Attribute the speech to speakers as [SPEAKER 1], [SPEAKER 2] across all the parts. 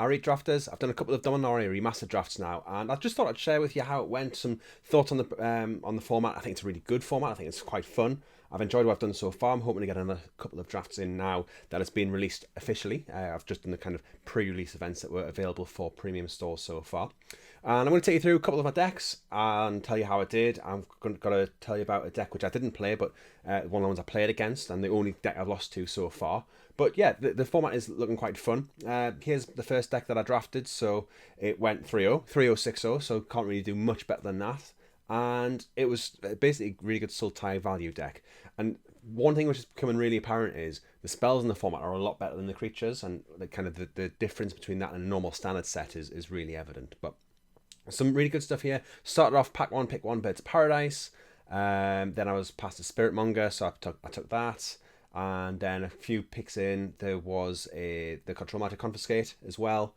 [SPEAKER 1] Ari drafters. I've done a couple of Dominaria remastered drafts now, and I just thought I'd share with you how it went. Some thoughts on the format. I think it's a really good format. I think it's quite fun. I've enjoyed what I've done so far. I'm hoping to get another couple of drafts in now that it's been released officially. I've just done the kind of pre-release events that were available for premium stores so far. And I'm going to take you through a couple of my decks and tell you how I did. I'm going to tell you about a deck which I didn't play, but one of the ones I played against, and the only deck I've lost to so far. But yeah, the format is looking quite fun. Here's the first deck that I drafted. So it went 3-0, 3-0, 6-0, so can't really do much better than that. And it was basically a really good Sultai value deck. And one thing which is becoming really apparent is the spells in the format are a lot better than the creatures, and the difference between that and a normal standard set is really evident. But some really good stuff here. Started off pack one, pick one, Birds of Paradise. Then I was past the Spirit Monger, so I took that. And then a few picks in, there was the Control Magic Confiscate as well.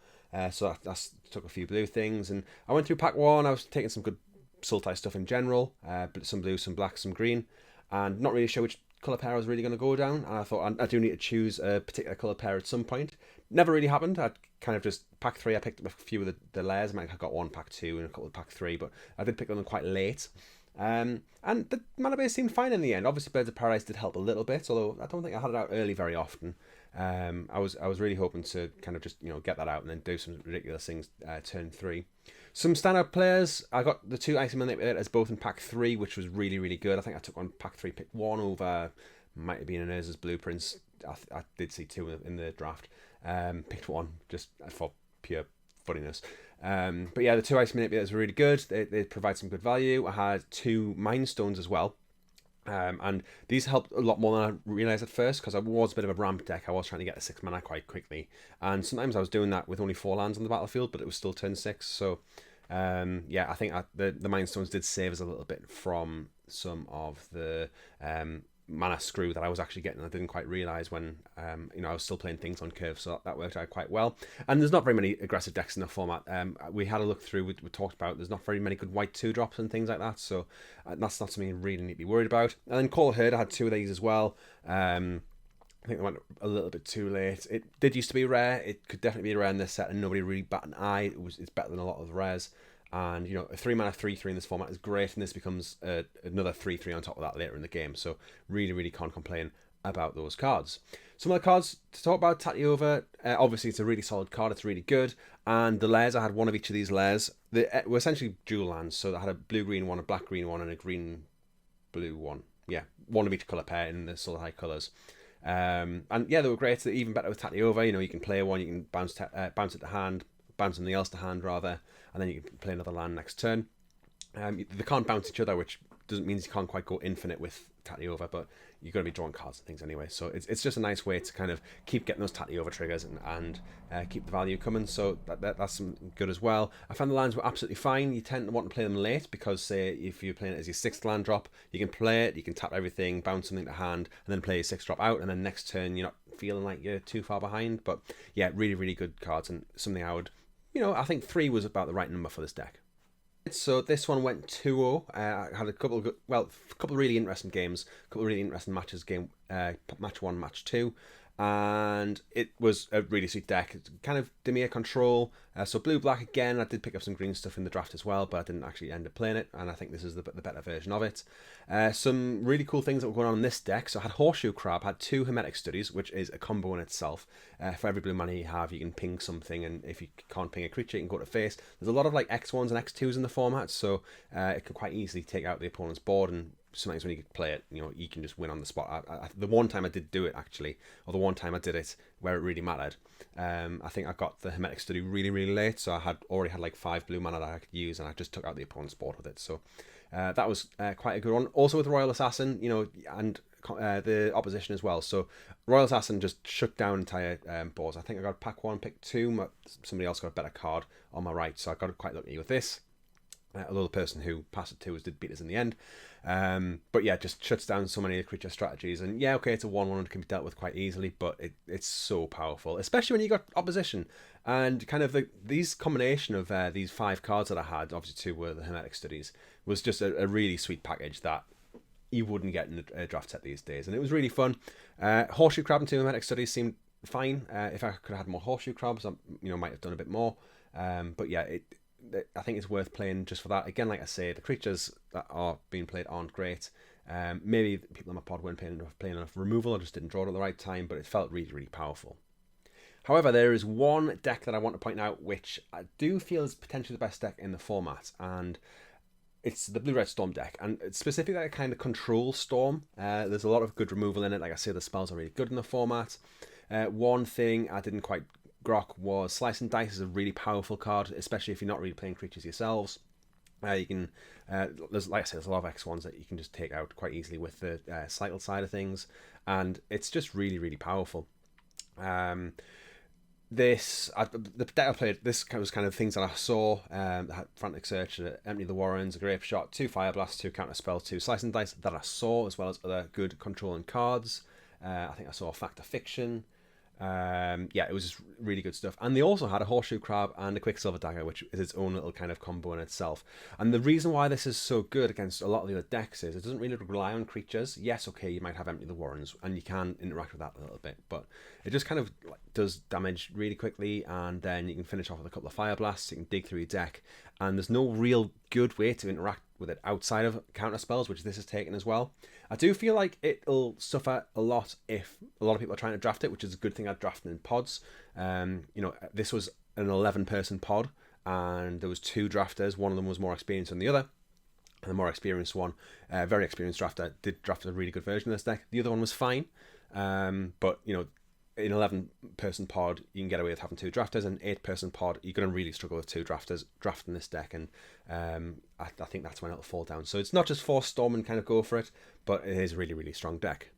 [SPEAKER 1] So I took a few blue things. And I went through pack one. I was taking some good Sultai stuff in general. Some blue, some black, some green. And not really sure which colour pair I was really going to go down. And I thought I do need to choose a particular colour pair at some point. Never really happened. I kind of just pack three. I picked up a few of the layers. I got one pack two and a couple of pack three, but I did pick them quite late. And the mana base seemed fine in the end. Obviously, Birds of Paradise did help a little bit, although I don't think I had it out early very often. I was really hoping to kind of just get that out and then do some ridiculous things turn three. Some standout players. I got the two Icy Manipulators both in pack three, which was really, really good. I think I took on pack three, pick one over, might have been an Urza's Blueprints. I did see two in the draft. Picked one just for pure funniness. But yeah, the two Ice Manipulators were really good. They provide some good value. I had two Mind Stones as well. And these helped a lot more than I realised at first, because I was a bit of a ramp deck. I was trying to get a 6 mana quite quickly. And sometimes I was doing that with only 4 lands on the battlefield, but it was still turn 6. So yeah, I think the Mind Stones did save us a little bit from some of the mana screw that I was actually getting. I didn't quite realise when I was still playing things on curve, so that worked out quite well. And there's not very many aggressive decks in the format. We had a look through, we talked about there's not very many good white 2-drops and things like that, so that's not something you really need to be worried about. And then Call Herd, I had two of these as well. I think they went a little bit too late. It did used to be rare. It could definitely be rare in this set, and nobody really bat an eye. It's better than a lot of the rares. And a 3 mana 3/3 in this format is great, and this becomes another 3/3 on top of that later in the game. So really, really can't complain about those cards. Some of the cards to talk about: Tatiova. Obviously, it's a really solid card. It's really good. And the layers, I had one of each of these layers. They were essentially dual lands, so I had a blue-green one, a black-green one, and a green-blue one. Yeah, one of each colour pair in the sort of high colours. And yeah, they were great. They're even better with Tatiova. You can play one, you can bounce it to hand, bounce something else to hand rather, and then you can play another land next turn. They can't bounce each other, which doesn't mean you can't quite go infinite with Tatiova, but you've got to be drawing cards and things anyway. So it's just a nice way to kind of keep getting those Tatiova triggers and keep the value coming. So that's some good as well. I found the lands were absolutely fine. You tend to want to play them late because, say, if you're playing it as your 6th land drop, you can play it, you can tap everything, bounce something to hand, and then play your 6th drop out, and then next turn you're not feeling like you're too far behind. But yeah, really, really good cards, and something I would, I think 3 was about the right number for this deck. So this one went 2-0. I had a couple of really interesting games, a couple of really interesting matches. Match 1, match 2, and it was a really sweet deck. It's kind of Dimir control. So blue black again. I did pick up some green stuff in the draft as well, but I didn't actually end up playing it, and I think this is the better version of it. Some really cool things that were going on in this deck. So I had Horseshoe Crab, had 2 Hermetic Studies, which is a combo in itself. For every blue mana you have, you can ping something, and if you can't ping a creature, you can go to face. There's a lot of like X1s and X2s in the format, so it can quite easily take out the opponent's board, and sometimes when you play it, you can just win on the spot. The one time I did do it, actually, or the one time I did it where it really mattered, I think I got the Hermetic Study really, really late, so I already had like 5 blue mana that I could use, and I just took out the opponent's board with it. So that was quite a good one. Also with Royal Assassin, and the opposition as well. So Royal Assassin just shut down entire boards. I think I got pack 1, pick 2. Somebody else got a better card on my right, so I got quite lucky with this. Although the person who passed it to us did beat us in the end. But yeah, just shuts down so many creature strategies. And yeah, okay, it's a 1/1 and can be dealt with quite easily, but it's so powerful, especially when you got opposition. And kind of these combination of these 5 cards that I had, obviously 2 were the Hermetic Studies, was just a really sweet package that you wouldn't get in a draft set these days. And it was really fun. Horseshoe Crab and 2 Hermetic Studies seemed fine. If I could have had more horseshoe crabs, I might have done a bit more. But yeah, I think it's worth playing just for that. Again, like I say, the creatures that are being played aren't great. Maybe people in my pod weren't playing enough removal, or just didn't draw it at the right time, but it felt really, really powerful. However, there is one deck that I want to point out which I do feel is potentially the best deck in the format, and it's the Blue-Red Storm deck, and it's specifically a kind of control Storm. There's a lot of good removal in it. Like I say, the spells are really good in the format. One thing I didn't quite grok was Slice and Dice is a really powerful card, especially if you're not really playing creatures yourselves. You can, there's, like I said, there's a lot of X1s that you can just take out quite easily with the cycle side of things, and it's just really, really powerful. The deck I played, this was kind of things that I saw. Had Frantic Search, Empty the Warrens, a Grape Shot, 2 Fire Blast, 2 Counter Spell, 2 Slice and Dice that I saw, as well as other good controlling cards. I think I saw Fact of Fiction. Yeah, it was just really good stuff. And they also had a Horseshoe Crab and a Quicksilver Dagger, which is its own little kind of combo in itself. And the reason why this is so good against a lot of the other decks is it doesn't really rely on creatures. Yes, okay, you might have Empty the Warrens, and you can interact with that a little bit, but it just kind of does damage really quickly, and then you can finish off with a couple of Fire Blasts, you can dig through your deck, and there's no real good way to interact with it outside of counter spells, which this has taken as well. I do feel like it'll suffer a lot if a lot of people are trying to draft it, which is a good thing at drafting in pods. This was an 11-person pod, and there was 2 drafters. One of them was more experienced than the other, and the more experienced one, very experienced drafter, did draft a really good version of this deck. The other one was fine, but in 11-person pod, you can get away with having 2 drafters. An 8-person pod, you're going to really struggle with 2 drafters drafting this deck, and I think that's when it'll fall down. So it's not just force Storm and kind of go for it, but it is a really, really strong deck.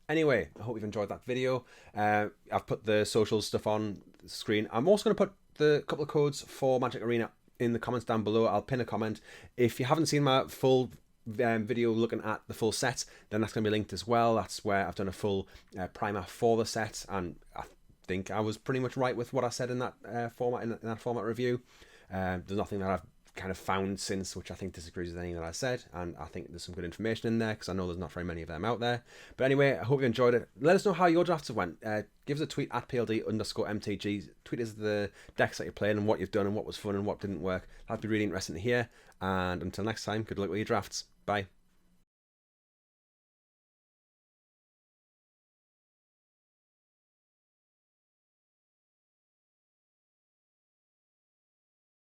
[SPEAKER 1] Anyway, I hope you've enjoyed that video. I've put the social stuff on the screen. I'm also going to put the couple of codes for Magic Arena in the comments down below. I'll pin a comment. If you haven't seen my full video looking at the full set, then that's going to be linked as well. That's where I've done a full primer for the set, and I think I was pretty much right with what I said in that format in that format review. There's nothing that I've kind of found since which I think disagrees with anything that I said, and I think there's some good information in there because I know there's not very many of them out there. But anyway, I hope you enjoyed it. Let us know how your drafts have went. Give us a tweet at PLD_MTG. Tweet us the decks that you're playing and what you've done and what was fun and what didn't work. That'd be really interesting to hear. And until next time, good luck with your drafts. Bye.